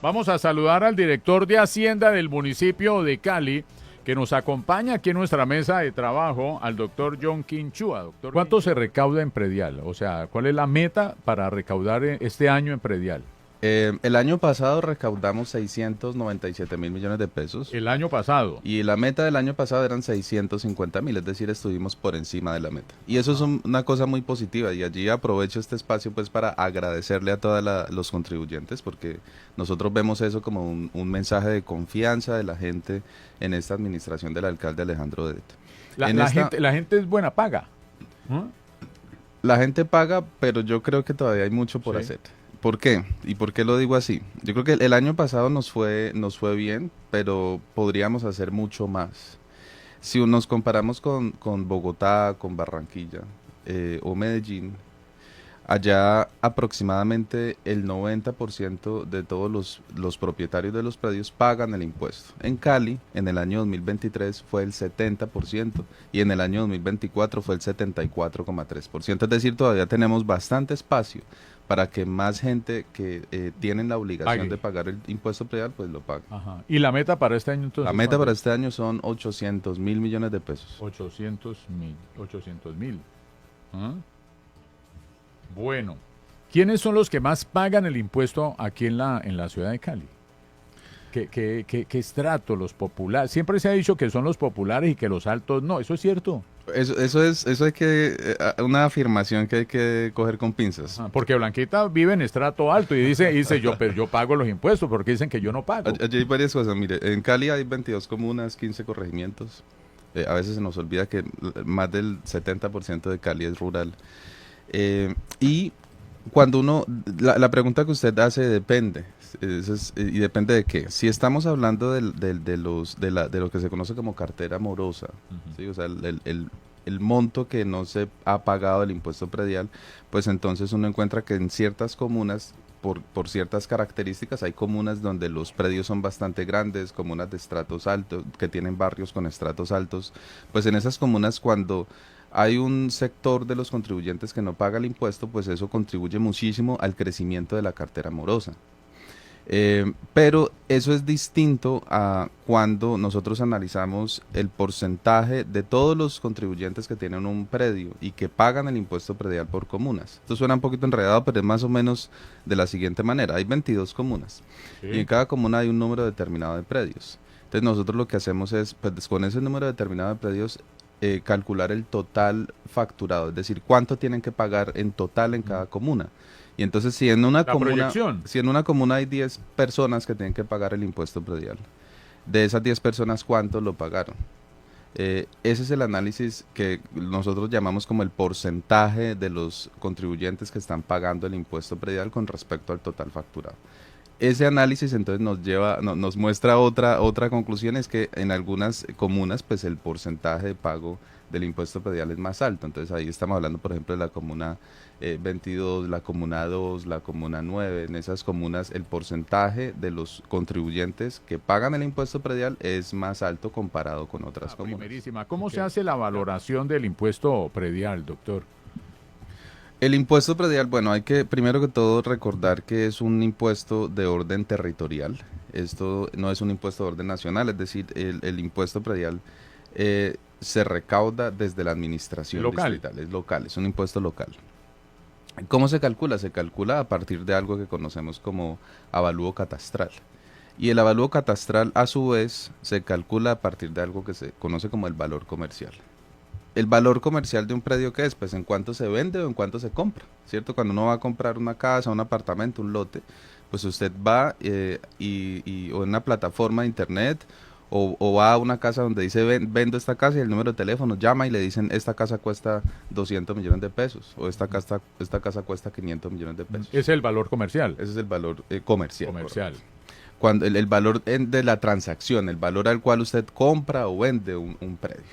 Vamos a saludar al director de Hacienda del municipio de Cali, que nos acompaña aquí en nuestra mesa de trabajo, al doctor John Quinchua. Doctor, ¿cuánto se recauda en predial? O sea, ¿cuál es la meta para recaudar este año en predial? El año pasado recaudamos 697.000 millones de pesos El año pasado. y la meta del año pasado eran 650.000, es decir, estuvimos por encima de la meta. Y eso es una cosa muy positiva y allí aprovecho este espacio pues para agradecerle a todos los contribuyentes porque nosotros vemos eso como un mensaje de confianza de la gente en esta administración del alcalde Alejandro Odette. La gente es buena paga. ¿Mm? La gente paga, pero yo creo que todavía hay mucho por hacer. ¿Por qué? ¿Y por qué lo digo así? Yo creo que el año pasado nos fue bien, pero podríamos hacer mucho más. Si nos comparamos con Bogotá, con Barranquilla o Medellín, allá aproximadamente el 90% de todos los propietarios de los predios pagan el impuesto. En Cali, en el año 2023 fue el 70% y en el año 2024 fue el 74,3%. Es decir, todavía tenemos bastante espacio para que más gente que tienen la obligación de pagar el impuesto predial, pues lo pague. Ajá. ¿Y la meta para este año entonces? La meta para este año son 800.000 millones de pesos. 800.000. ¿Ah? Bueno, ¿quiénes son los que más pagan el impuesto aquí en la ciudad de Cali? ¿Qué estrato? Los populares. Siempre se ha dicho que son los populares y que los altos no. ¿Eso es cierto? Eso hay que, una afirmación que hay que coger con pinzas. Porque Blanquita vive en estrato alto y dice pero yo pago los impuestos porque dicen que yo no pago. Allí hay varias cosas. Mire, en Cali hay 22 comunas, 15 corregimientos. A veces se nos olvida que más del 70% de Cali es rural. Y cuando la pregunta que usted hace depende. Y depende de qué. Si estamos hablando de lo que se conoce como cartera morosa, ¿sí? O sea, el monto que no se ha pagado el impuesto predial, pues entonces uno encuentra que en ciertas comunas, por ciertas características, hay comunas donde los predios son bastante grandes, comunas de estratos altos, que tienen barrios con estratos altos, pues en esas comunas cuando hay un sector de los contribuyentes que no paga el impuesto, pues eso contribuye muchísimo al crecimiento de la cartera morosa. Pero eso es distinto a cuando nosotros analizamos el porcentaje de todos los contribuyentes que tienen un predio y que pagan el impuesto predial por comunas. Esto suena un poquito enredado, pero es más o menos de la siguiente manera. Hay 22 comunas y en cada comuna hay un número determinado de predios. Entonces nosotros lo que hacemos es, pues con ese número determinado de predios, calcular el total facturado, es decir, cuánto tienen que pagar en total en cada comuna. Y entonces si en una comuna hay 10 personas que tienen que pagar el impuesto predial, de esas 10 personas, ¿cuántos lo pagaron? Ese es el análisis que nosotros llamamos como el porcentaje de los contribuyentes que están pagando el impuesto predial con respecto al total facturado. Ese análisis entonces nos muestra otra conclusión, es que en algunas comunas pues el porcentaje de pago del impuesto predial es más alto. Entonces ahí estamos hablando, por ejemplo, de la comuna 22, la comuna 2, la comuna 9. En esas comunas el porcentaje de los contribuyentes que pagan el impuesto predial es más alto comparado con otras comunas. Primerísima. ¿Cómo se hace la valoración del impuesto predial, doctor? El impuesto predial, bueno, hay que primero que todo recordar que es un impuesto de orden territorial. Esto no es un impuesto de orden nacional, es decir, el impuesto predial se recauda desde la administración distrital, es local, es un impuesto local. ¿Cómo se calcula? Se calcula a partir de algo que conocemos como avalúo catastral. Y el avalúo catastral, a su vez, se calcula a partir de algo que se conoce como el valor comercial. El valor comercial de un predio, ¿qué es? Pues en cuánto se vende o en cuánto se compra, ¿cierto? Cuando uno va a comprar una casa, un apartamento, un lote, pues usted va o en una plataforma de internet o va a una casa donde dice vendo esta casa y el número de teléfono, llama y le dicen esta casa cuesta 200 millones de pesos o esta casa cuesta 500 millones de pesos. Ese es el valor comercial. Ese es el valor comercial. Comercial. Cuando el valor de la transacción, el valor al cual usted compra o vende un predio.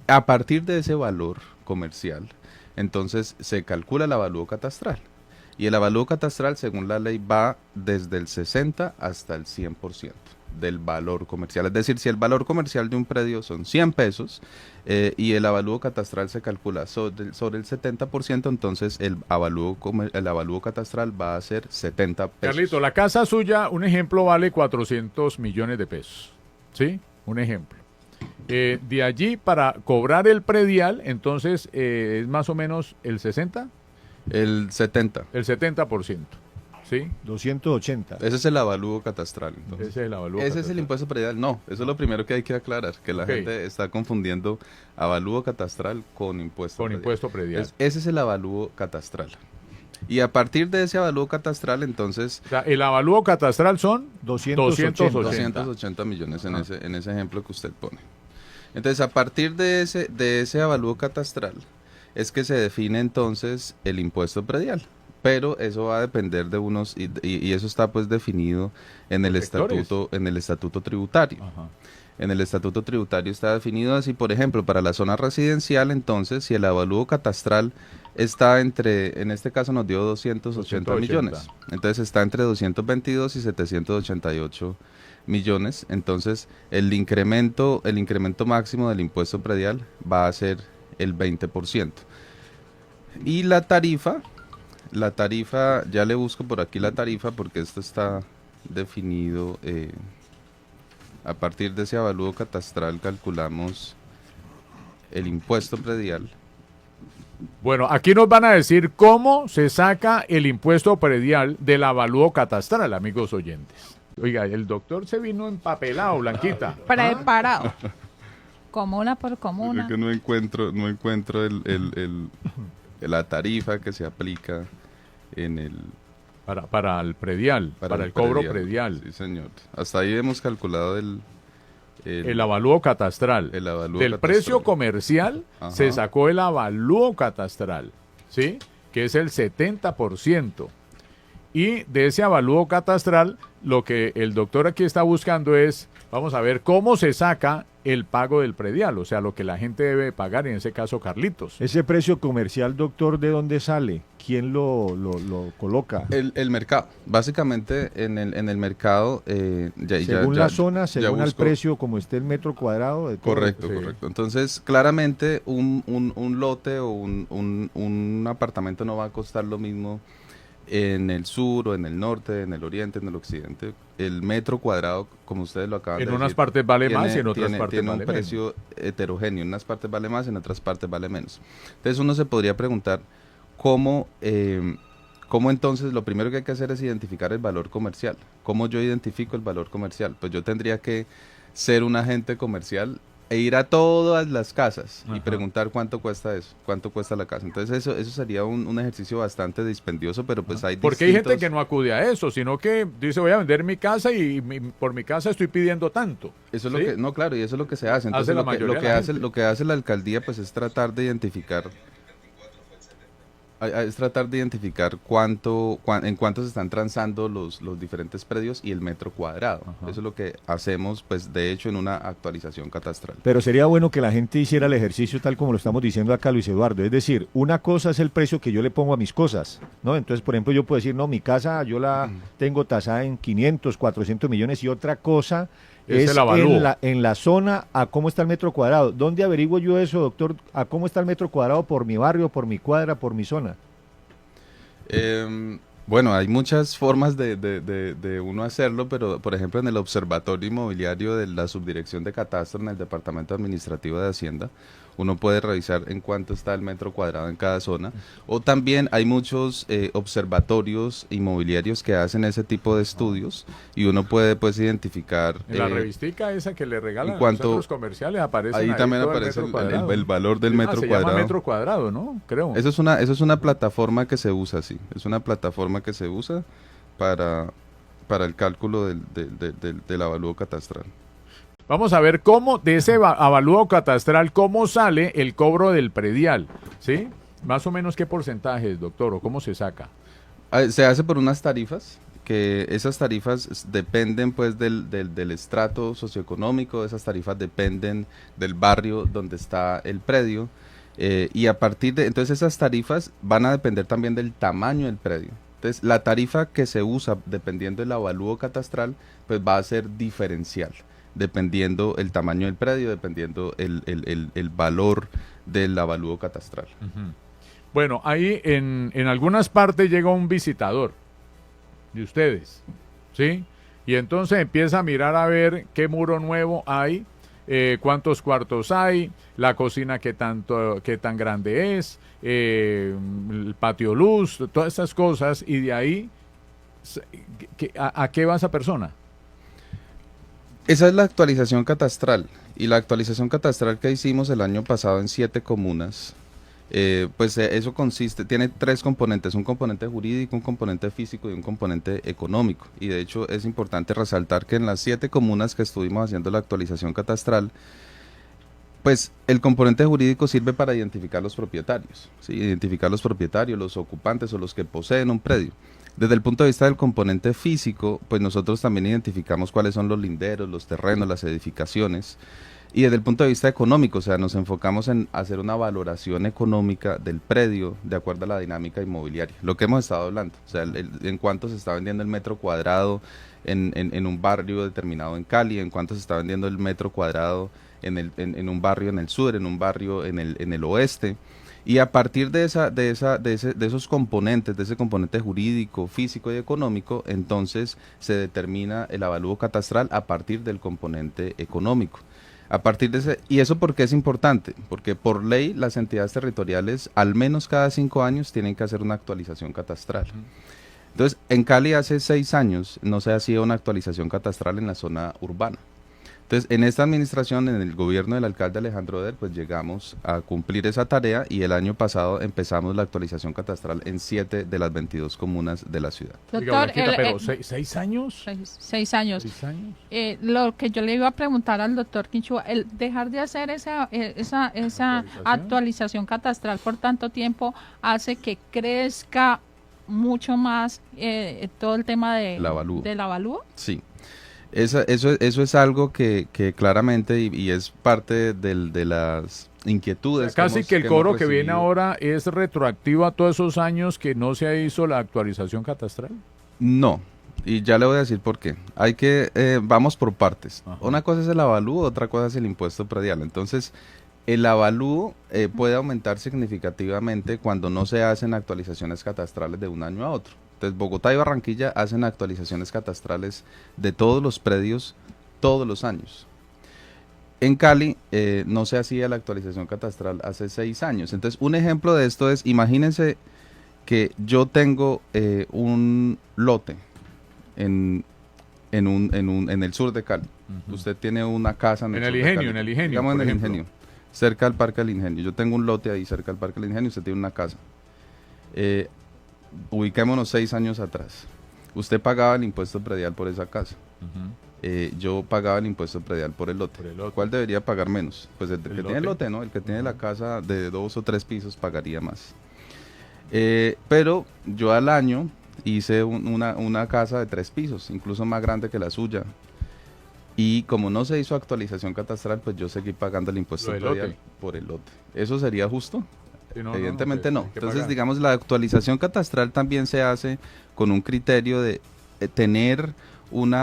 A partir de ese valor comercial, entonces se calcula el avalúo catastral. Y el avalúo catastral, según la ley, va desde el 60 hasta el 100%. del valor comercial. Es decir, si el valor comercial de un predio son 100 pesos y el avalúo catastral se calcula sobre el 70%, entonces el avalúo catastral va a ser 70 pesos. Carlito, la casa suya, un ejemplo, vale 400 millones de pesos. ¿Sí? Un ejemplo. De allí para cobrar el predial, entonces es más o menos el 60, El 70. el 70%. ¿Sí? 280. Ese es el avalúo catastral. Entonces. Ese es el avalúo Ese es catastral. el impuesto predial. No, eso es lo primero que hay que aclarar, que la Ok. gente está confundiendo avalúo catastral con impuesto Con predial. impuesto predial. Ese es el avalúo catastral. Y a partir de ese avalúo catastral, entonces, O sea, el avalúo catastral son 280. 280 millones en ese ejemplo que usted pone. Entonces, a partir de ese avalúo catastral, es que se define entonces el impuesto predial. Pero eso va a depender de unos, y eso está pues definido en el Sectores. estatuto tributario. Ajá. En el estatuto tributario está definido así, por ejemplo, para la zona residencial, entonces, si el avalúo catastral está en este caso nos dio 280 millones, entonces está entre 222 y 788 millones, entonces el incremento máximo del impuesto predial va a ser el 20%. Y la tarifa, ya le busco por aquí la tarifa porque esto está definido, a partir de ese avalúo catastral calculamos el impuesto predial. Bueno, aquí nos van a decir cómo se saca el impuesto predial del avalúo catastral, amigos oyentes. Oiga, el doctor se vino empapelado, Blanquita. Preparado. Comuna por comuna. Es que no encuentro la tarifa que se aplica en el Para el predial, para el cobro predial. Sí, señor. Hasta ahí hemos calculado El avalúo catastral. el avalúo Del catastral. precio comercial Ajá. se sacó el avalúo catastral, ¿sí? Que es el 70%. Y de ese avalúo catastral, lo que el doctor aquí está buscando es, vamos a ver cómo se saca el pago del predial, o sea, lo que la gente debe pagar, en ese caso Carlitos. Ese precio comercial, doctor, ¿de dónde sale? ¿Quién lo coloca? El mercado. Básicamente en el mercado. Según la zona, según el busco. precio, como esté el metro cuadrado. De todo. Correcto, Sí. correcto. Entonces, claramente un lote o un apartamento no va a costar lo mismo en el sur o en el norte, en el oriente, en el occidente. El metro cuadrado, como ustedes lo acaban de En decir, unas partes vale más y en otras partes tiene vale un precio heterogéneo. En unas partes vale más, en otras partes vale menos. Entonces uno se podría preguntar cómo entonces lo primero que hay que hacer es identificar el valor comercial. ¿Cómo yo identifico el valor comercial? Pues yo tendría que ser un agente comercial e ir a todas las casas y Ajá. preguntar cuánto cuesta eso, cuánto cuesta la casa. Entonces eso sería un ejercicio bastante dispendioso, pero pues hay Porque hay gente distintos- que no acude a eso, sino que dice voy a vender mi casa y por mi casa estoy pidiendo tanto. Eso es ¿Sí? lo que, no, claro, y eso es lo que se hace. Hace Entonces la lo que, mayoría lo de que la hace, gente. lo que hace la alcaldía pues es tratar de identificar en cuánto se están transando los diferentes predios y el metro cuadrado. Ajá. Eso es lo que hacemos, pues, de hecho, en una actualización catastral. Pero sería bueno que la gente hiciera el ejercicio tal como lo estamos diciendo acá, Luis Eduardo. Es decir, una cosa es el precio que yo le pongo a mis cosas, ¿no? Entonces, por ejemplo, yo puedo decir, no, mi casa yo la tengo tasada en 500, 400 millones, y otra cosa Es es el avalúo. en la zona a cómo está el metro cuadrado. ¿Dónde averiguo yo eso, doctor? ¿A cómo está el metro cuadrado por mi barrio, por mi cuadra, por mi zona? Bueno, hay muchas formas de uno hacerlo, pero por ejemplo en el Observatorio Inmobiliario de la Subdirección de Catastro en el Departamento Administrativo de Hacienda, uno puede revisar en cuánto está el metro cuadrado en cada zona. O también hay muchos observatorios inmobiliarios que hacen ese tipo de estudios y uno puede pues identificar... En la revistica esa que le regalan en cuanto- a los centros comerciales aparece ahí también todo aparece metro cuadrado. el valor del metro se cuadrado. llama metro cuadrado, ¿no? Creo. Eso es una plataforma que se usa, sí. Es una plataforma que se usa para el cálculo del avalúo catastral. Vamos a ver cómo de ese avalúo catastral, cómo sale el cobro del predial, ¿sí? Más o menos qué porcentaje, doctor, o cómo se saca. Se hace por unas tarifas, que esas tarifas dependen pues del estrato socioeconómico, esas tarifas dependen del barrio donde está el predio, y a partir de, entonces esas tarifas van a depender también del tamaño del predio. Entonces, la tarifa que se usa dependiendo del avalúo catastral, pues va a ser diferencial, dependiendo el tamaño del predio, dependiendo el valor del avalúo catastral. Ujú. Bueno, ahí en algunas partes llega un visitador de ustedes, ¿sí? Y entonces empieza a mirar a ver qué muro nuevo hay, cuántos cuartos hay, la cocina qué tan grande es, el patio luz, todas esas cosas, y de ahí, ¿a qué va esa persona? Esa es la actualización catastral. Y la actualización catastral que hicimos el año pasado en 7 comunas, eso consiste, tiene 3 componentes, un componente jurídico, un componente físico y un componente económico. Y de hecho es importante resaltar que en las 7 comunas que estuvimos haciendo la actualización catastral, pues el componente jurídico sirve para identificar los propietarios, ¿sí? Identificar los propietarios, los ocupantes o los que poseen un predio. Desde el punto de vista del componente físico, pues nosotros también identificamos cuáles son los linderos, los terrenos, las edificaciones. Y desde el punto de vista económico, o sea, nos enfocamos en hacer una valoración económica del predio de acuerdo a la dinámica inmobiliaria, lo que hemos estado hablando, o sea, en cuánto se está vendiendo el metro cuadrado en un barrio determinado en Cali, en cuánto se está vendiendo el metro cuadrado en un barrio en el sur, en un barrio en el oeste. Y a partir de esos componentes, de ese componente jurídico, físico y económico, entonces se determina el avalúo catastral a partir del componente económico. A partir de ¿y eso por qué es importante? Porque por ley las entidades territoriales al menos cada 5 años tienen que hacer una actualización catastral. Entonces, en Cali hace 6 años no se hacía una actualización catastral en la zona urbana. Entonces, en esta administración, en el gobierno del alcalde Alejandro Oder, pues llegamos a cumplir esa tarea y el año pasado empezamos la actualización catastral en 7 de las 22 comunas de la ciudad. Oiga, Doctor, Blanquita, pero ¿6 años? 6 años. 6 años. Lo que yo le iba a preguntar al doctor Quinchua, el dejar de hacer esa actualización catastral por tanto tiempo hace que crezca mucho más todo el tema del avalúo. Sí. Eso es algo que claramente y es parte de las inquietudes. Casi que el cobro que viene recibido. ahora es retroactivo a todos esos años que no se hizo la actualización catastral. No, y ya le voy a decir por qué. Vamos por partes. Ajá. Una cosa es el avalúo, otra cosa es el impuesto predial. Entonces, el avalúo puede aumentar significativamente cuando no se hacen actualizaciones catastrales de un año a otro. Entonces, Bogotá y Barranquilla hacen actualizaciones catastrales de todos los predios todos los años. En Cali no se hacía la actualización catastral hace 6 años. Entonces, un ejemplo de esto es, imagínense que yo tengo un lote en el sur de Cali. Ujú. Usted tiene una casa en el sur de Ingenio, Cali. en el Ingenio, Digamos por en el ejemplo. Ingenio, cerca del Parque del Ingenio. Yo tengo un lote ahí cerca del Parque del Ingenio, usted tiene una casa. Ubiquémonos 6 años atrás. Usted pagaba el impuesto predial por esa casa. Ujú. Yo pagaba el impuesto predial por el lote. Por el lote. ¿Cuál debería pagar menos? Pues el que lote. tiene el lote, ¿no? El que tiene la casa de 2 o 3 pisos pagaría más. Pero yo al año hice una casa de 3 pisos, incluso más grande que la suya. Y como no se hizo actualización catastral, pues yo seguí pagando el impuesto Lo del predial lote. por el lote. ¿Eso sería justo? Sí, Evidentemente pues, no. hay que Entonces, pagar. digamos, la actualización catastral también se hace con un criterio de tener un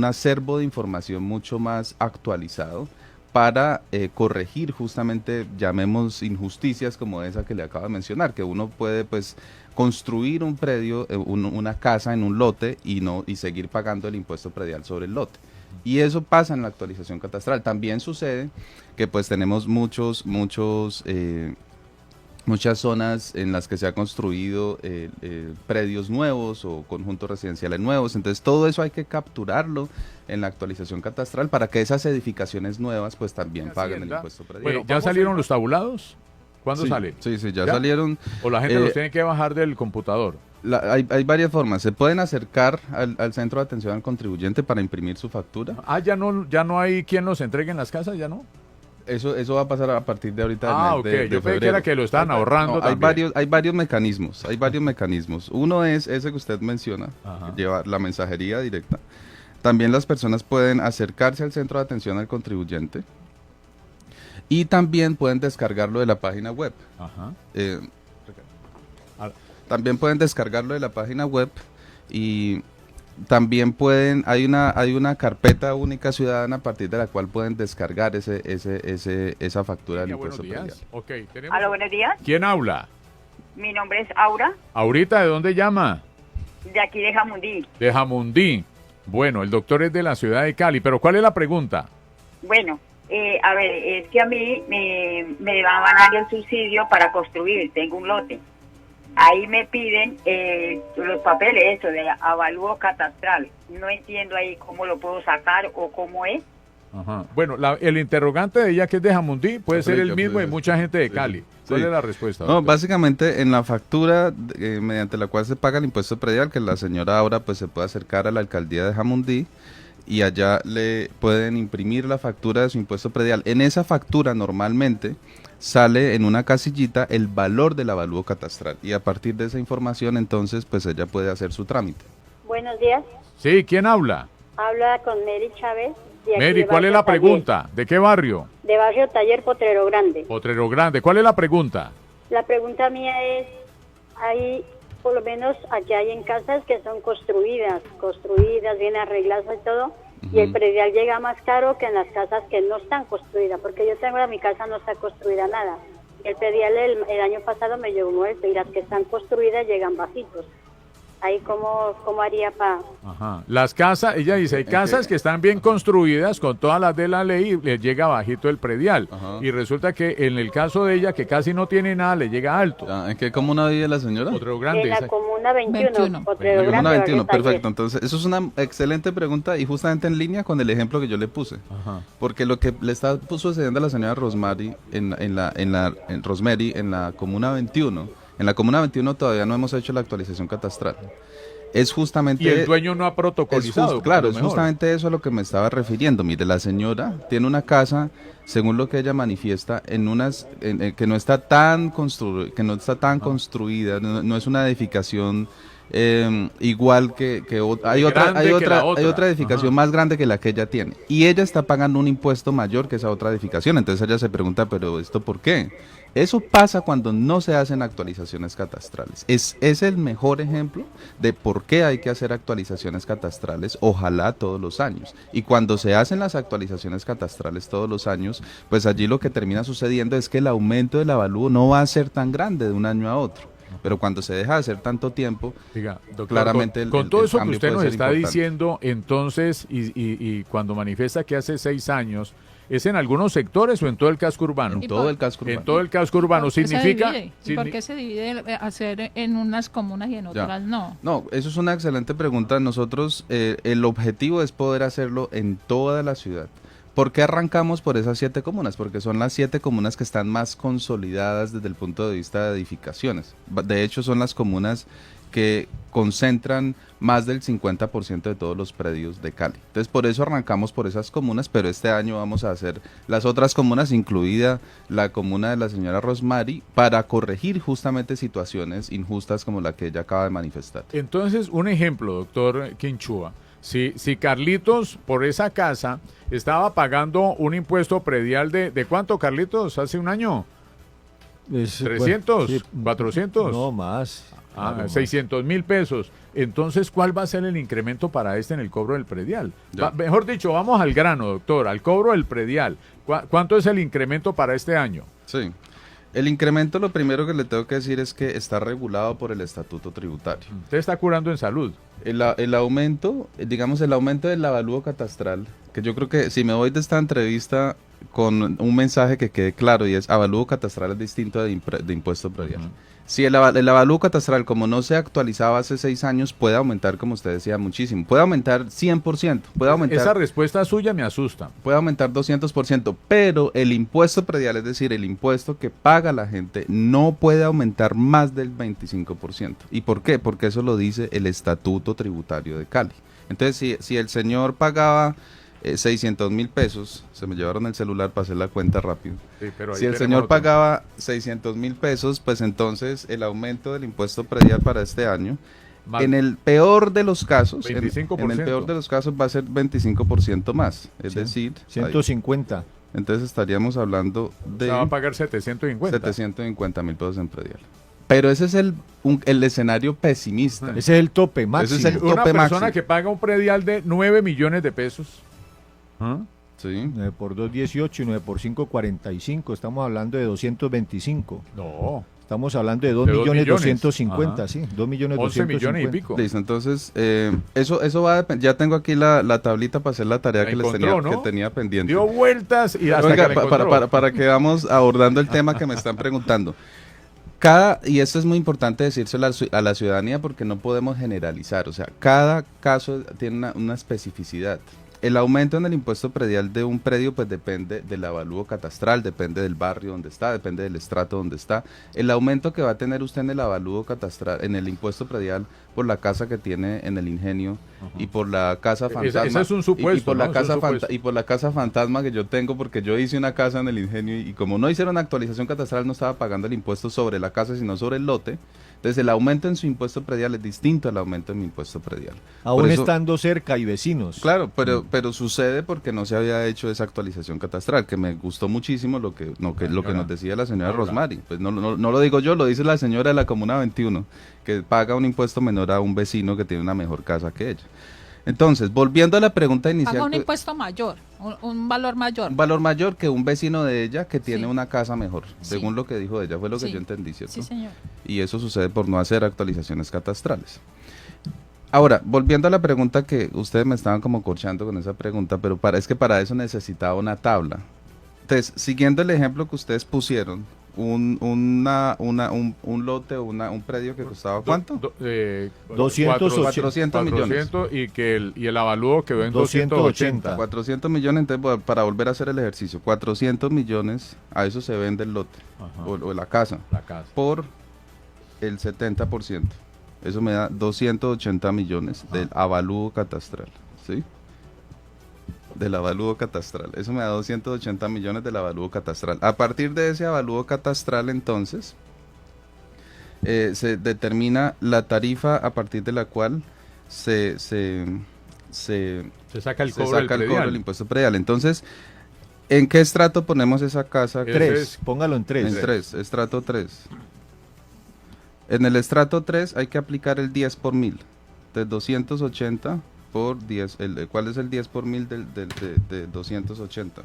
acervo de información mucho más actualizado para corregir justamente, llamemos, injusticias como esa que le acabo de mencionar, que uno puede pues construir un predio, una casa en un lote y seguir pagando el impuesto predial sobre el lote. Y eso pasa en la actualización catastral. También sucede que pues tenemos muchas zonas en las que se ha construido predios nuevos o conjuntos residenciales nuevos. Entonces todo eso hay que capturarlo en la actualización catastral para que esas edificaciones nuevas pues también paguen el impuesto predial. Bueno, ¿ya salieron los tabulados? ¿Cuándo Sí, salen? Sí, ya ¿Ya? salieron. ¿O la gente los tiene que bajar del computador? Hay varias formas. Se pueden acercar al centro de atención al contribuyente para imprimir su factura. Ah, ya no hay quien los entregue en las casas, ¿ya no? Eso va a pasar a partir de ahorita del Ah, mes ok. de Yo pensé que febrero. era que lo estaban ahorrando No, también. hay varios mecanismos. Uno es ese que usted menciona, Ajá. que lleva la mensajería directa. También las personas pueden acercarse al centro de atención al contribuyente y también pueden descargarlo de la página web. Ajá. Eh, también pueden descargarlo de la página web y también pueden, hay una carpeta única ciudadana a partir de la cual pueden descargar esa factura del impuesto predial. Okay, Aló, buenos días. ¿Quién habla? Mi nombre es Aura, Aurita, ¿de dónde llama? de aquí de Jamundí. De Jamundí. Bueno, el doctor es de la ciudad de Cali, pero ¿cuál es la pregunta? Bueno, a ver, es que a mí me van a dar el subsidio para construir, tengo un lote. Ahí me piden los papeles, eso, de avalúo catastral. No entiendo ahí cómo lo puedo sacar o cómo es. Ajá. Bueno, el interrogante de ella, que es de Jamundí, puede ser el mismo de mucha gente de Cali. ¿Cuál es la respuesta, doctor? No, básicamente en la factura mediante la cual se paga el impuesto predial, que la señora ahora pues se puede acercar a la alcaldía de Jamundí y allá le pueden imprimir la factura de su impuesto predial. En esa factura normalmente sale en una casillita el valor del avalúo catastral y a partir de esa información entonces pues ella puede hacer su trámite. Buenos días. Sí, ¿quién habla? Habla con Mary Chávez. Mary, ¿cuál es la pregunta? ¿De qué barrio? De barrio Taller Potrero Grande. Potrero Grande. ¿Cuál es la pregunta? La pregunta mía es, hay, por lo menos aquí hay en casas que son construidas, bien arregladas y todo, y el predial llega más caro que en las casas que no están construidas, porque yo tengo mi casa no está construida nada. El predial el año pasado me llegó esto, y las que están construidas llegan bajitos. Ahí cómo haría para... Ajá. Las casas, ella dice, hay casas que están bien construidas con todas las de la ley y le llega bajito el predial. Ajá. Y resulta que en el caso de ella, que casi no tiene nada, le llega alto. ¿En qué comuna vive la señora? Potrero Grande. En la comuna 21. Potrero Grande, comuna 21, perfecto. Entonces, eso es una excelente pregunta y justamente en línea con el ejemplo que yo le puse. Ajá. Porque lo que le está sucediendo a la señora Rosemary en la comuna 21... En la comuna 21 todavía no hemos hecho la actualización catastral. Es justamente... Y el dueño no ha protocolizado. Claro, es justamente eso a lo que me estaba refiriendo. Mire, la señora tiene una casa, según lo que ella manifiesta, que no está tan construida, no es una edificación igual que hay otra edificación más grande que la que ella tiene. Y ella está pagando un impuesto mayor que esa otra edificación. Entonces ella se pregunta, ¿pero esto por qué? Eso pasa cuando no se hacen actualizaciones catastrales. Es el mejor ejemplo de por qué hay que hacer actualizaciones catastrales, ojalá todos los años. Y cuando se hacen las actualizaciones catastrales todos los años, pues allí lo que termina sucediendo es que el aumento del avalúo no va a ser tan grande de un año a otro. Pero cuando se deja de hacer tanto tiempo, doctor, claramente con todo eso que usted nos está importante. diciendo, entonces, y cuando manifiesta que hace 6 años, ¿es en algunos sectores o en todo el casco urbano? En todo el casco urbano. En todo el casco urbano. ¿Significa? ¿Y por qué se divide hacer en unas comunas y en otras no? No, eso es una excelente pregunta. Nosotros, el objetivo es poder hacerlo en toda la ciudad. ¿Por qué arrancamos por esas 7 comunas? Porque son las 7 comunas que están más consolidadas desde el punto de vista de edificaciones. De hecho, son las comunas que concentran más del 50% de todos los predios de Cali. Entonces, por eso arrancamos por esas comunas, pero este año vamos a hacer las otras comunas, incluida la comuna de la señora Rosemary, para corregir justamente situaciones injustas como la que ella acaba de manifestar. Entonces, un ejemplo, doctor Quinchua. Si Carlitos, por esa casa, estaba pagando un impuesto predial de ¿cuánto, Carlitos? ¿Hace un año? ¿300? Bueno, sí, ¿400? No, más. 600,000 pesos. Entonces, ¿cuál va a ser el incremento para en el cobro del predial? Mejor dicho, vamos al grano, doctor, al cobro del predial. ¿Cuánto es el incremento para este año? Sí. El incremento, lo primero que le tengo que decir es que está regulado por el estatuto tributario. Usted está curando en salud. El aumento, digamos, el aumento del avalúo catastral, que yo creo que si me voy de esta entrevista con un mensaje que quede claro, y es avalúo catastral es distinto de impuesto predial. Si el avalúo catastral, como no se actualizaba hace 6 años, puede aumentar, como usted decía, muchísimo. Puede aumentar 100%. Puede aumentar, esa respuesta suya me asusta. Puede aumentar 200%, pero el impuesto predial, es decir, el impuesto que paga la gente, no puede aumentar más del 25%. ¿Y por qué? Porque eso lo dice el Estatuto Tributario de Cali. Entonces, si el señor pagaba 600,000 pesos, se me llevaron el celular para hacer la cuenta rápido. Sí, pero si el señor pagaba 600,000 pesos, pues entonces el aumento del impuesto predial para este año, en el peor de los casos, 25%. En el peor de los casos va a ser 25% más, es decir, 150. Entonces estaríamos hablando de... Se va a pagar 750. 750,000 pesos en predial. Pero ese es el escenario pesimista. Ese es el tope máximo. Ese es el tope Una persona máximo. que paga un predial de 9 millones de pesos. ¿Ah? Sí. 9 por 2, 18 y 9 por 5, 45. Estamos hablando de 225. No. Estamos hablando de 2 De 2 millones millones. 250, Ajá. sí. 2 millones 11 250. millones y pico. Listo, entonces, eso va a depender. Ya tengo aquí la tablita para hacer la tarea La que encontró, ¿no? que tenía pendiente. Dio vueltas y hasta Oiga, que la encontró. para que vamos abordando el tema que me están preguntando. Y esto es muy importante decírselo a la ciudadanía porque no podemos generalizar, o sea, cada caso tiene una especificidad. El aumento en el impuesto predial de un predio pues depende del avalúo catastral, depende del barrio donde está, depende del estrato donde está. El aumento que va a tener usted en el avalúo catastral, en el impuesto predial por la casa que tiene en el ingenio y por la casa fantasma. Ese es un supuesto, y por ¿no? la casa y por la casa fantasma que yo tengo porque yo hice una casa en el ingenio y como no hicieron actualización catastral no estaba pagando el impuesto sobre la casa sino sobre el lote. Entonces el aumento en su impuesto predial es distinto al aumento en mi impuesto predial. Aún Por eso, estando cerca y vecinos. claro, pero sucede porque no se había hecho esa actualización catastral, que me gustó muchísimo lo que nos decía la señora Rosmary. Pues no lo digo yo, lo dice la señora de la Comuna 21, que paga un impuesto menor a un vecino que tiene una mejor casa que ella. Entonces, volviendo a la pregunta inicial. Paga un impuesto mayor, un valor mayor. Un valor mayor que un vecino de ella que tiene Sí. una casa mejor, según Sí. lo que dijo ella, fue lo que Sí. yo entendí, ¿cierto? Sí, señor. Y eso sucede por no hacer actualizaciones catastrales. Ahora, volviendo a la pregunta que ustedes me estaban como corchando con esa pregunta, pero es que para eso necesitaba una tabla. Entonces, siguiendo el ejemplo que ustedes pusieron, un lote o un predio que costaba ¿cuánto? 400 millones. Y el avalúo quedó en 280. 400 millones, entonces para volver a hacer el ejercicio, 400 millones, a eso se vende el lote Ajá. o la casa La casa. por el 70%. Eso me da 280 millones del avalúo catastral, ¿sí? Del avalúo catastral. Eso me da 280 millones del avalúo catastral. A partir de ese avalúo catastral, entonces, se determina la tarifa a partir de la cual se saca el se cobro saca del el cobro del predial. impuesto predial. Entonces, ¿en qué estrato ponemos esa casa? Ese 3, es- póngalo en 3. En 3, estrato 3. En el estrato 3 hay que aplicar el 10 por 1000. De 280 por 10. ¿Cuál es el 10 por 1000 de 280?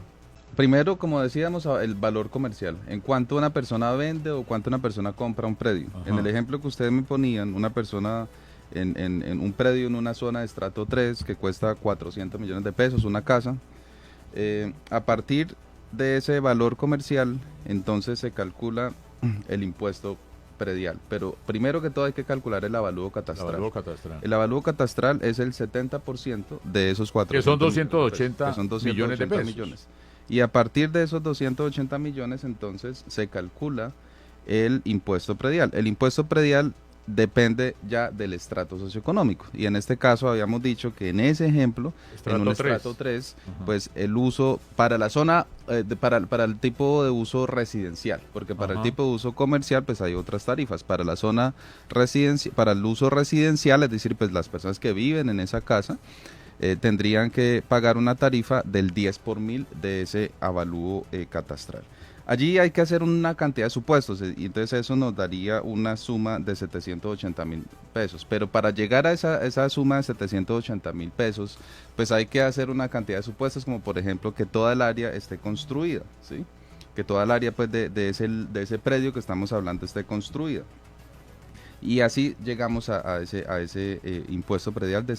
Primero, como decíamos, el valor comercial. En cuánto una persona vende o cuánto una persona compra un predio. Ajá. En el ejemplo que ustedes me ponían, una persona en un predio en una zona de estrato 3 que cuesta 400 millones de pesos, una casa. A partir de ese valor comercial, entonces se calcula el impuesto predial. Pero primero que todo hay que calcular el avalúo El catastral. avalúo catastral. El avalúo catastral es el 70% de esos 400 Que son 280 que son 280 millones de pesos. millones. Y a partir de esos 280 millones, entonces, se calcula el impuesto predial. El impuesto predial depende ya del estrato socioeconómico. Y en este caso habíamos dicho que en ese ejemplo, Estrato en un 3. estrato 3, Ajá. pues el uso para la zona, para el tipo de uso residencial, porque para Ajá. el tipo de uso comercial, pues hay otras tarifas. Para la zona residencial, para el uso residencial, es decir, pues las personas que viven en esa casa, tendrían que pagar una tarifa del 10 por 1000 de ese avalúo catastral. Allí hay que hacer una cantidad de supuestos y entonces eso nos daría una suma de 780.000 pesos. Pero para llegar a esa suma de 780.000 pesos, pues hay que hacer una cantidad de supuestos como por ejemplo que toda el área esté construida, ¿sí? Que toda el área pues de ese predio que estamos hablando esté construida. Y así llegamos a ese impuesto predial de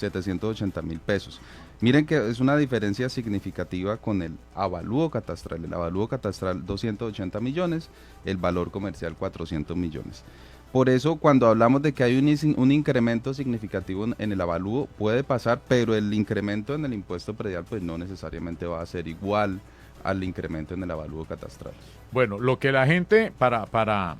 780.000 pesos. Miren que es una diferencia significativa con el avalúo catastral. El avalúo catastral 280 millones, el valor comercial 400 millones. Por eso cuando hablamos de que hay un incremento significativo en el avalúo puede pasar, pero el incremento en el impuesto predial pues no necesariamente va a ser igual al incremento en el avalúo catastral. Bueno, lo que la gente, para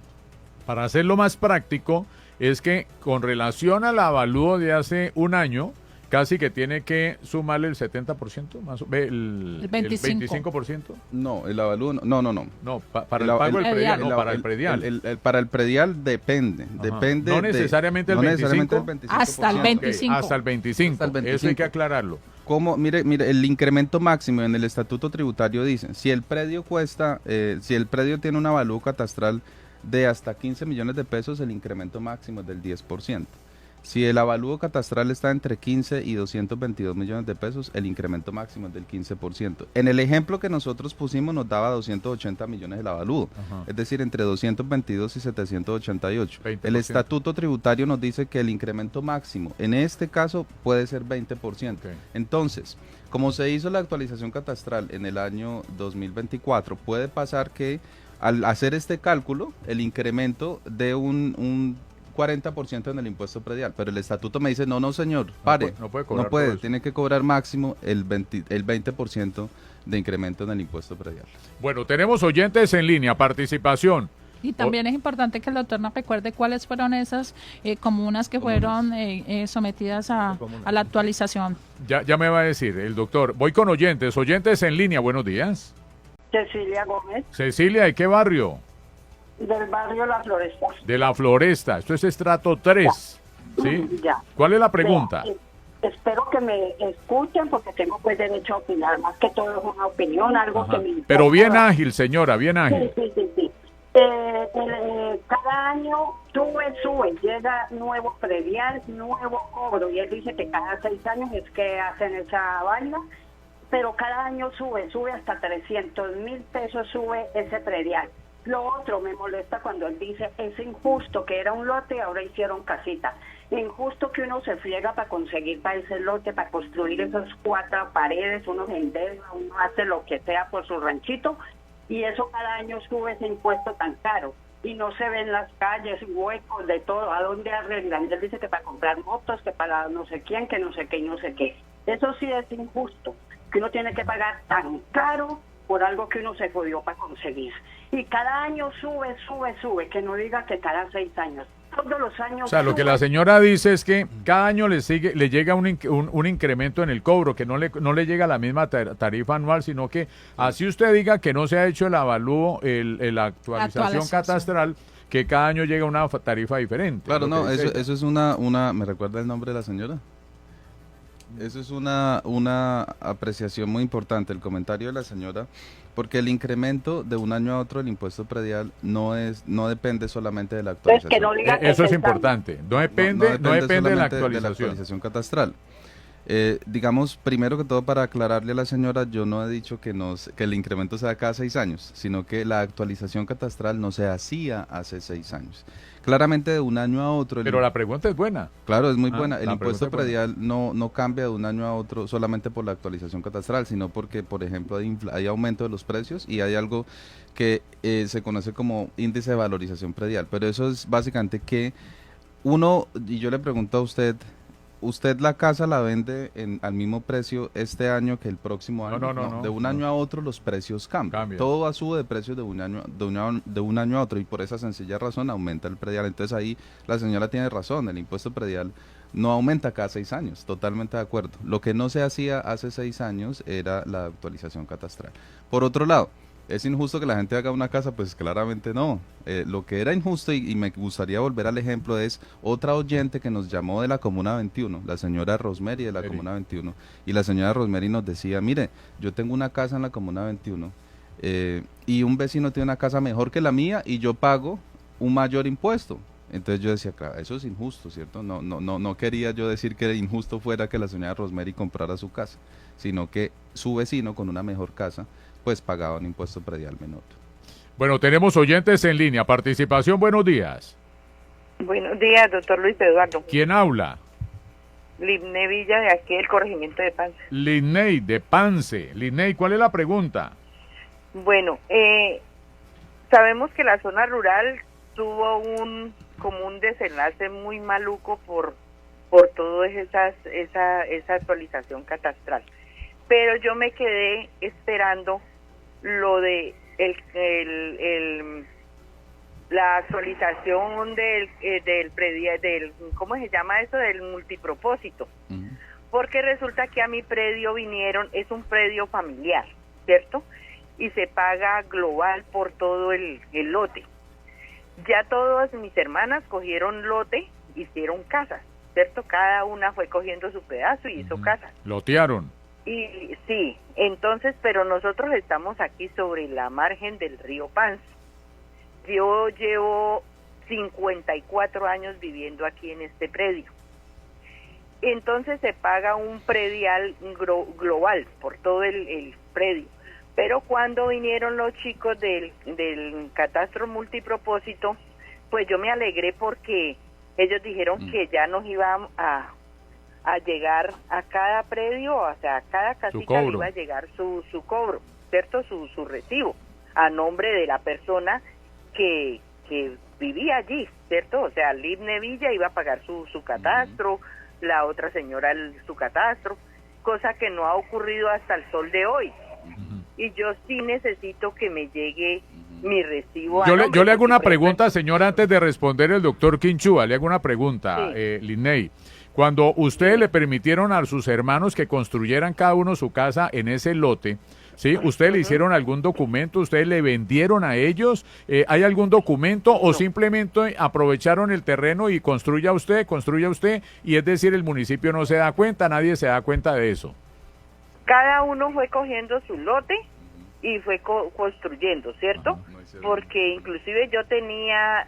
hacerlo más práctico, es que con relación al avalúo de hace un año, casi que tiene que sumarle el 70%, más el 25%. No, el avalúo no. No, para el pago del predial, no, para el predial. Para el predial depende. Ajá. Depende No necesariamente el 25. el 25%. Hasta el 20. Ok, 25. hasta el 25. Hasta el 25. Eso hay que aclararlo. Como, mire, el incremento máximo en el estatuto tributario dice, si el predio cuesta, si el predio tiene un avalúo catastral de hasta 15 millones de pesos, el incremento máximo es del 10%. Si el avalúo catastral está entre 15 y 222 millones de pesos, el incremento máximo es del 15%. En el ejemplo que nosotros pusimos nos daba 280 millones el avalúo, es decir, entre 222 y 788. 20%. El estatuto tributario nos dice que el incremento máximo, en este caso, puede ser 20%. Okay. Entonces, como se hizo la actualización catastral en el año 2024, puede pasar que al hacer este cálculo, el incremento de un 40% en el impuesto predial, pero el estatuto me dice, no señor, pare, no puede, tiene que cobrar máximo el 20% de incremento en el impuesto predial. Bueno, tenemos oyentes en línea, participación. Y también es importante que el doctor nos recuerde cuáles fueron esas comunas que fueron sometidas a la actualización. Ya me va a decir el doctor. Voy con oyentes en línea, buenos días. Cecilia Gómez. Cecilia, ¿de qué barrio? Del barrio La Floresta. De La Floresta, esto es estrato 3, ¿sí? Ya. ¿Cuál es la pregunta? Espero que me escuchen porque tengo pues derecho a opinar, más que todo es una opinión, algo que me importa. Pero bien ágil, señora, bien ágil. Sí. Cada año sube, llega nuevo predial, nuevo cobro, y él dice que cada 6 años es que hacen esa vaina, pero cada año sube hasta 300,000 pesos sube ese predial. Lo otro me molesta cuando él dice, es injusto que era un lote y ahora hicieron casita. Injusto que uno se friega para conseguir para ese lote, para construir esas 4 paredes, uno endeuda, uno hace lo que sea por su ranchito, y eso cada año sube ese impuesto tan caro. Y no se ven las calles, huecos, de todo, ¿a dónde arreglan? Él dice que para comprar motos, que para no sé quién, que no sé qué y no sé qué. Eso sí es injusto, que uno tiene que pagar tan caro por algo que uno se jodió para conseguir. Y cada año sube, que no diga que cada 6 años. Todos los años. O sea, lo que la señora dice es que cada año le llega un incremento en el cobro, que no le llega la misma tarifa anual, sino que así usted diga que no se ha hecho el avalúo, la actualización catastral, que cada año llega una tarifa diferente. Claro, no, eso es una, ¿me recuerda el nombre de la señora? Eso es una apreciación muy importante, el comentario de la señora, porque el incremento de un año a otro del impuesto predial no depende solamente de la actualización. Eso es importante, no depende de la actualización catastral. Digamos, primero que todo, para aclararle a la señora, yo no he dicho que el incremento sea cada 6 años, sino que la actualización catastral no se hacía hace 6 años. Claramente de un año a otro. Pero la pregunta es buena. Claro, es muy buena. El impuesto predial no cambia de un año a otro solamente por la actualización catastral, sino porque, por ejemplo, hay aumento de los precios y hay algo que se conoce como índice de valorización predial. Pero eso es básicamente que y yo le pregunto a usted la casa la vende al mismo precio este año que el próximo año. No. De un año a otro los precios cambian. Todo sube de precios de un año a otro, y por esa sencilla razón aumenta el predial. Entonces ahí la señora tiene razón, el impuesto predial no aumenta cada 6 años, totalmente de acuerdo. Lo que no se hacía hace 6 años era la actualización catastral. Por otro lado, ¿es injusto que la gente haga una casa? Pues claramente no. Lo que era injusto, y me gustaría volver al ejemplo, es otra oyente que nos llamó de la Comuna 21, la señora Rosemary de la Comuna 21, y la señora Rosemary nos decía, mire, yo tengo una casa en la Comuna 21 y un vecino tiene una casa mejor que la mía y yo pago un mayor impuesto. Entonces yo decía, claro, eso es injusto, ¿cierto? No quería yo decir que injusto fuera que la señora Rosemary comprara su casa, sino que su vecino con una mejor casa pues pagaba un impuesto predial menor. Bueno, tenemos oyentes en línea. Participación, buenos días. Buenos días, doctor Luis Eduardo. ¿Quién habla? Linney Villa, de aquí del corregimiento de Pance. Linney, de Pance. Linney, ¿cuál es la pregunta? Bueno, sabemos que la zona rural tuvo como un desenlace muy maluco por toda esa actualización catastral. Pero yo me quedé esperando lo de la actualización del predial, ¿cómo se llama eso? Del multipropósito. Porque resulta que a mi predio es un predio familiar, ¿cierto? Y se paga global por todo el lote. Ya todas mis hermanas cogieron lote, hicieron casas, ¿cierto? Cada una fue cogiendo su pedazo y hizo casas. Lotearon. Y sí, entonces, pero nosotros estamos aquí sobre la margen del río Pance. yo llevo 54 años viviendo aquí en este predio. Entonces se paga un predial global por todo el predio. Pero cuando vinieron los chicos del catastro multipropósito, pues yo me alegré porque ellos dijeron que ya nos iban a llegar a cada predio, o sea, a cada casita le iba a llegar su cobro, ¿cierto? Su recibo, a nombre de la persona que vivía allí, ¿cierto? O sea, Libne Villa iba a pagar su catastro, la otra señora su catastro, cosa que no ha ocurrido hasta el sol de hoy. Y yo sí necesito que me llegue mi recibo. Yo le hago una pregunta, señora, antes de responder el doctor Quinchúa, le hago una pregunta, sí. Linney. Cuando ustedes le permitieron a sus hermanos que construyeran cada uno su casa en ese lote, ¿sí? ¿Ustedes le hicieron algún documento? ¿Ustedes le vendieron a ellos? ¿Hay algún documento o simplemente aprovecharon el terreno y construya usted, y es decir, el municipio no se da cuenta, nadie se da cuenta de eso? Cada uno fue cogiendo su lote y fue construyendo, ¿cierto? Porque inclusive yo tenía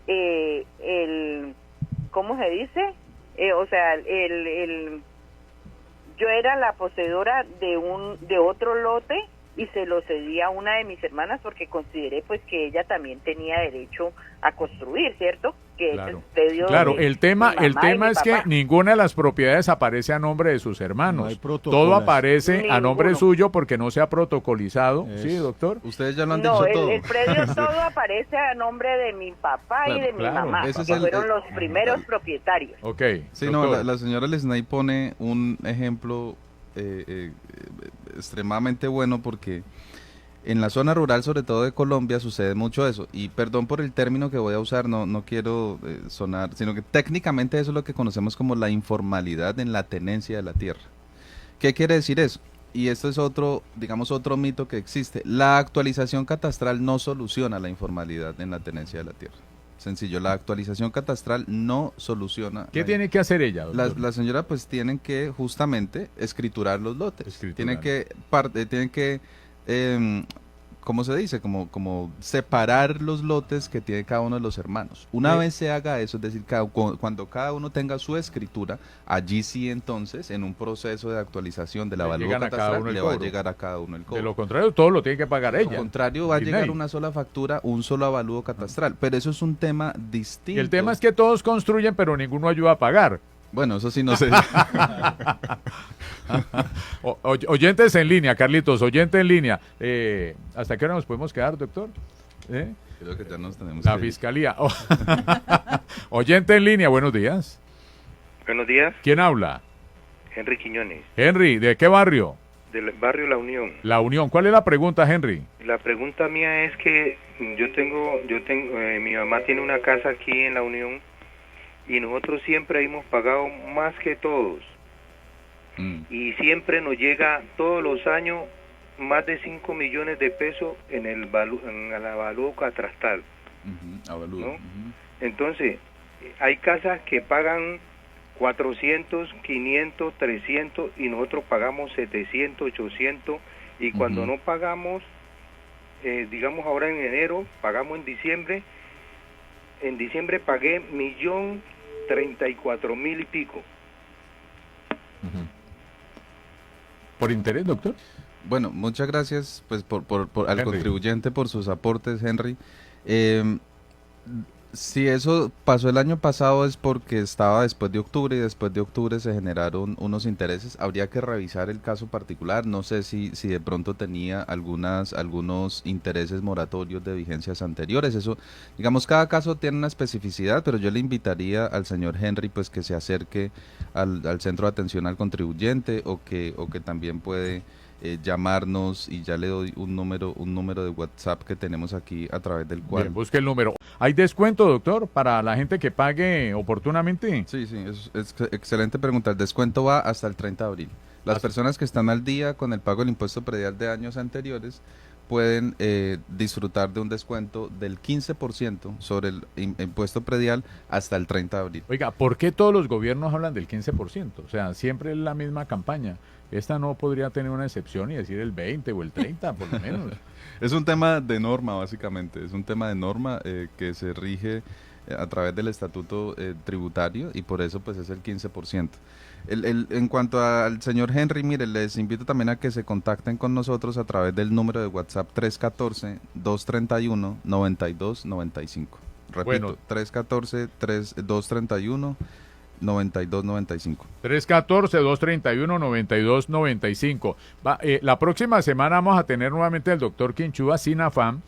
el, ¿cómo se dice? O sea, yo era la poseedora de otro lote y se lo cedí a una de mis hermanas porque consideré pues que ella también tenía derecho a construir, ¿cierto? Que claro, claro, el tema es que ninguna de las propiedades aparece a nombre de sus hermanos. No, todo aparece a nombre suyo porque no se ha protocolizado. ¿Sí, doctor? Ustedes ya lo han dicho todo. El predio todo aparece a nombre de mi papá y de mi mamá, que fueron los primeros propietarios. Ok. Sí, no, la señora Lesney pone un ejemplo extremadamente bueno porque en la zona rural, sobre todo de Colombia, sucede mucho eso. Y perdón por el término que voy a usar, no quiero sonar, sino que técnicamente eso es lo que conocemos como la informalidad en la tenencia de la tierra. ¿Qué quiere decir eso? Y esto es otro mito que existe. La actualización catastral no soluciona la informalidad en la tenencia de la tierra. Sencillo, la actualización catastral no soluciona. ¿Qué tiene que hacer ella, doctor? La señora pues tienen que justamente escriturar los lotes. Tienen que ¿cómo se dice? Como separar los lotes que tiene cada uno de los hermanos. Una vez se haga eso, es decir, cuando cada uno tenga su escritura, allí sí entonces, en un proceso de actualización de la valor catastral, le va a llegar a cada uno el cobro. De lo contrario, todo lo tiene que pagar ella. De lo contrario, va a llegar una sola factura, un solo avalúo catastral. Pero eso es un tema distinto. Y el tema es que todos construyen, pero ninguno ayuda a pagar. Bueno, eso sí no sé. Oyentes en línea, Carlitos, oyente en línea. ¿Hasta qué hora nos podemos quedar, doctor? Creo que ya nos tenemos la fiscalía. Oyente en línea, buenos días. Buenos días. ¿Quién habla? Henry Quiñones. Henry, ¿de qué barrio? Del barrio La Unión. La Unión. ¿Cuál es la pregunta, Henry? La pregunta mía es que yo tengo, mi mamá tiene una casa aquí en La Unión y nosotros siempre hemos pagado más que todos. Y siempre nos llega todos los años más de 5 millones de pesos en el avalúo catastral. ¿No? Entonces, hay casas que pagan 400, 500, 300 y nosotros pagamos 700, 800 y cuando no pagamos, digamos ahora en enero, pagamos en diciembre pagué 1.034.000 y pico. ¿Por interés, doctor? Bueno, muchas gracias pues al contribuyente por sus aportes, Henry. Si eso pasó el año pasado es porque estaba después de octubre y después de octubre se generaron unos intereses. Habría que revisar el caso particular. No sé si de pronto tenía algunos intereses moratorios de vigencias anteriores. Eso, digamos, cada caso tiene una especificidad, pero yo le invitaría al señor Henry pues que se acerque al centro de atención al contribuyente o que también puede llamarnos y ya le doy un número de WhatsApp que tenemos aquí a través del cual... Bien, busque el número. ¿Hay descuento, doctor, para la gente que pague oportunamente? Sí, es excelente pregunta. El descuento va hasta el 30 de abril. Las personas que están al día con el pago del impuesto predial de años anteriores pueden disfrutar de un descuento del 15% sobre el impuesto predial hasta el 30 de abril. Oiga, ¿por qué todos los gobiernos hablan del 15%? O sea, siempre es la misma campaña. Esta no podría tener una excepción y decir el 20 o el 30, por lo menos. Es un tema de norma, básicamente. Es un tema de norma que se rige a través del estatuto tributario y por eso pues es el 15%. En cuanto al señor Henry, mire, les invito también a que se contacten con nosotros a través del número de WhatsApp 314-231-9295. Repito, Bueno. 314-231-9295. 314-231-9295. La próxima semana vamos a tener nuevamente al doctor Quinchúa sin afán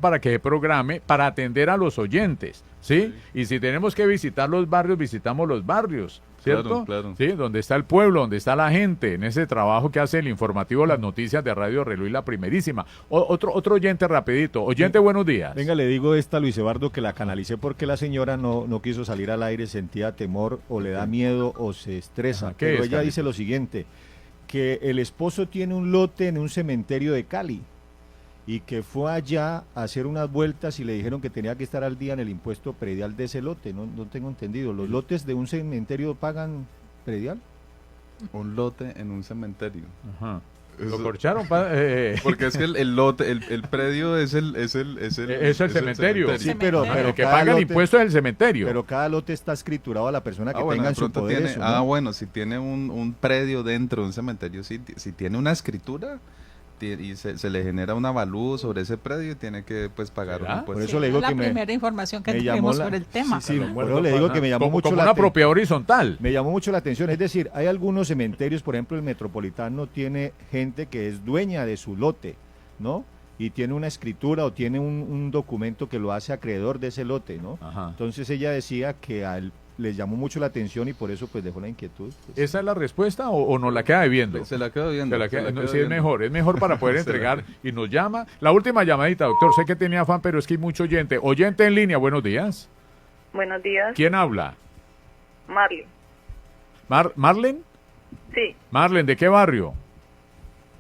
para que se programe para atender a los oyentes, ¿sí? Y si tenemos que visitar los barrios, visitamos los barrios, ¿cierto? Claro. Sí, donde está el pueblo, donde está la gente, en ese trabajo que hace el informativo, las noticias de Radio Reloj y La Primerísima. Otro oyente rapidito. Oyente, buenos días. Venga, le digo esta, Luis Eduardo, que la canalicé porque la señora no quiso salir al aire, sentía temor o le da miedo o se estresa. Ajá, ¿qué Pero es, ella Carlito? dice lo siguiente, que el esposo tiene un lote en un cementerio de Cali y que fue allá a hacer unas vueltas y le dijeron que tenía que estar al día en el impuesto predial de ese lote. No tengo entendido. ¿Los lotes de un cementerio pagan predial? Un lote en un cementerio. Ajá. Eso- Lo corcharon. Porque es que el lote, el predio es el cementerio. Sí, pero El que cada paga el lote- impuesto es el cementerio. Pero cada lote está escriturado a la persona que bueno, tenga de en su pronto poder tiene, eso, ¿no? bueno, si tiene un predio dentro de un cementerio, si tiene una escritura y se le genera un avalúo sobre ese predio, tiene que pues pagar un ¿Será? impuesto. Por eso le digo es la que primera información que me llamó tenemos la- sobre el tema. Sí, por eso le digo que me llamó mucho como la una atención. propiedad horizontal. Me llamó mucho la atención, es decir, hay algunos cementerios, por ejemplo, el Metropolitano tiene gente que es dueña de su lote, ¿no? Y tiene una escritura o tiene un documento que lo hace acreedor de ese lote, ¿no? Ajá. Entonces ella decía que a él les llamó mucho la atención y por eso pues dejó la inquietud. Pues. ¿Esa es la respuesta o nos la queda debiendo? Se la quedo viendo. Se la se la queda- no, quedo sí, es viendo. mejor para poder Se la- entregar y nos llama. La última llamadita, doctor, sé que tenía afán, pero es que hay mucho oyente. Oyente en línea, buenos días. Buenos días, ¿Quién habla? Mario. ¿Marlen? Sí, Marlen, ¿de qué barrio?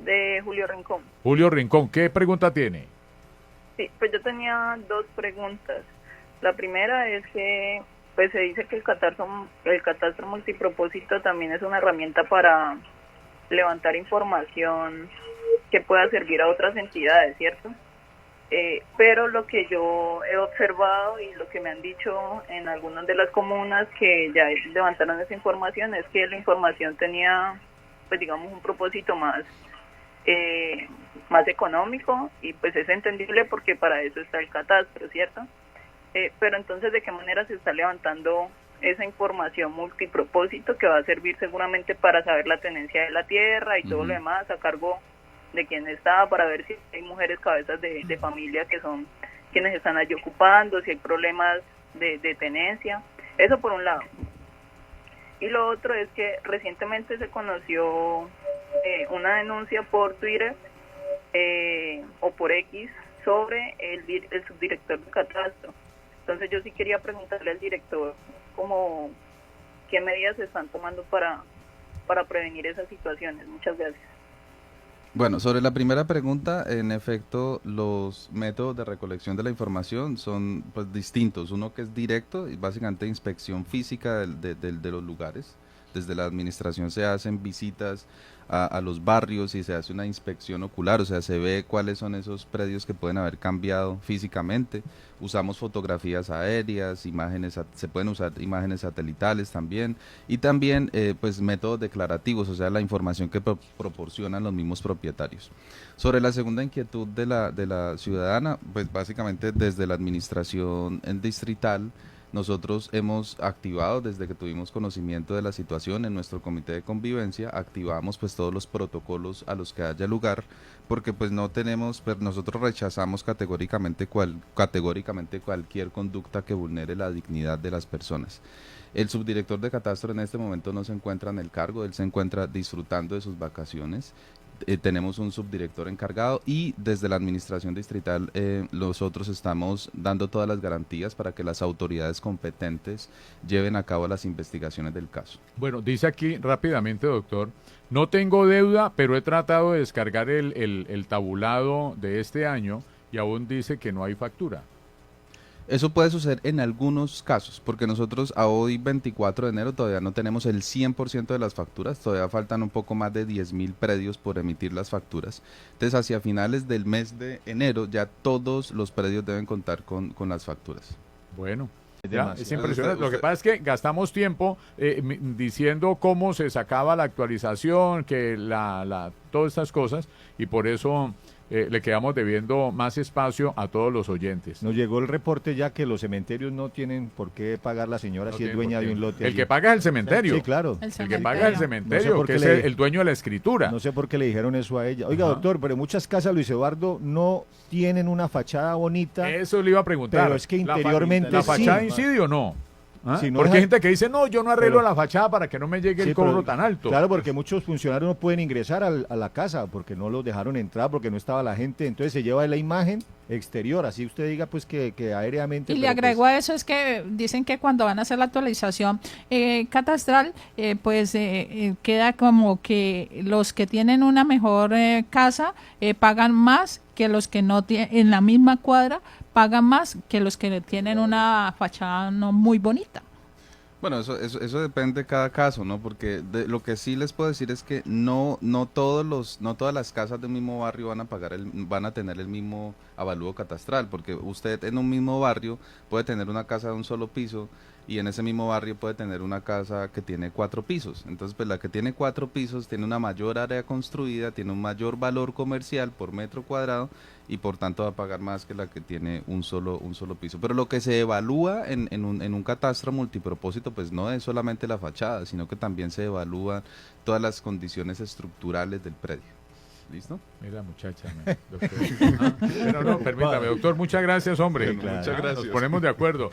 de Julio Rincón. Julio Rincón, ¿qué pregunta tiene? Sí, pues yo tenía dos preguntas. La primera es que pues se dice que el catastro multipropósito también es una herramienta para levantar información que pueda servir a otras entidades, ¿cierto? Pero lo que yo he observado y lo que me han dicho en algunas de las comunas que ya levantaron esa información es que la información tenía, pues digamos, un propósito más económico y pues es entendible porque para eso está el catastro, ¿cierto? Pero entonces, ¿de qué manera se está levantando esa información multipropósito que va a servir seguramente para saber la tenencia de la tierra y todo lo demás a cargo de quién está, para ver si hay mujeres cabezas de familia que son quienes están allí ocupando, si hay problemas de tenencia? Eso por un lado. Y lo otro es que recientemente se conoció una denuncia por Twitter o por X sobre el subdirector de catastro. Entonces yo sí quería preguntarle al director como qué medidas se están tomando para prevenir esas situaciones. Muchas gracias. Bueno, sobre la primera pregunta, en efecto, los métodos de recolección de la información son pues distintos. Uno que es directo y básicamente inspección física de los lugares. Desde la administración se hacen visitas a los barrios y se hace una inspección ocular, o sea, se ve cuáles son esos predios que pueden haber cambiado físicamente. Usamos fotografías aéreas, se pueden usar imágenes satelitales también, y también pues métodos declarativos, o sea, la información que proporcionan los mismos propietarios. Sobre la segunda inquietud de la ciudadana, pues básicamente desde la administración distrital, nosotros hemos activado, desde que tuvimos conocimiento de la situación en nuestro comité de convivencia, activamos pues todos los protocolos a los que haya lugar, porque pues no tenemos, pues nosotros rechazamos categóricamente cualquier conducta que vulnere la dignidad de las personas. El subdirector de catastro en este momento no se encuentra en el cargo, él se encuentra disfrutando de sus vacaciones. tenemos un subdirector encargado y desde la administración distrital nosotros estamos dando todas las garantías para que las autoridades competentes lleven a cabo las investigaciones del caso. Bueno, dice aquí rápidamente, doctor, no tengo deuda, pero he tratado de descargar el tabulado de este año y aún dice que no hay factura. Eso puede suceder en algunos casos, porque nosotros a hoy 24 de enero todavía no tenemos el 100% de las facturas, todavía faltan un poco más de 10.000 predios por emitir las facturas. Entonces hacia finales del mes de enero ya todos los predios deben contar con las facturas. Bueno, ya, es impresionante. Lo que pasa es que gastamos tiempo diciendo cómo se sacaba la actualización, que todas estas cosas, y por eso le quedamos debiendo más espacio a todos los oyentes. Nos llegó el reporte ya que los cementerios no tienen por qué pagar la señora si es dueña de un lote. El que paga es el cementerio. Sí, claro. El que paga es el cementerio, que es el dueño de la escritura. No sé por qué le dijeron eso a ella. Oiga, doctor, pero muchas casas, Luis Eduardo, no tienen una fachada bonita. Eso le iba a preguntar. Pero es que interiormente ¿La fachada incide o no? ¿Ah? Si no porque hay gente que dice, no, yo no arreglo la fachada para que no me llegue el cobro tan alto. Claro, porque muchos funcionarios no pueden ingresar a la casa porque no los dejaron entrar, porque no estaba la gente, entonces se lleva la imagen exterior, así usted diga pues que aéreamente. Y le agrego a eso es que dicen que cuando van a hacer la actualización catastral, queda como que los que tienen una mejor casa pagan más que los que no tienen en la misma cuadra, pagan más que los que tienen una fachada no muy bonita. Bueno, eso depende de cada caso, ¿no? Porque lo que sí les puedo decir es que no todas las casas del mismo barrio van a tener el mismo avalúo catastral, porque usted en un mismo barrio puede tener una casa de un solo piso y en ese mismo barrio puede tener una casa que tiene 4 pisos. Entonces, pues la que tiene 4 pisos tiene una mayor área construida, tiene un mayor valor comercial por metro cuadrado y por tanto va a pagar más que la que tiene un solo piso. Pero lo que se evalúa en un catastro multipropósito, pues no es solamente la fachada, sino que también se evalúan todas las condiciones estructurales del predio. ¿Listo? Mira, muchacha, doctor. Pero no, permítame, doctor, muchas gracias, hombre. Muchas gracias. Nos ponemos de acuerdo.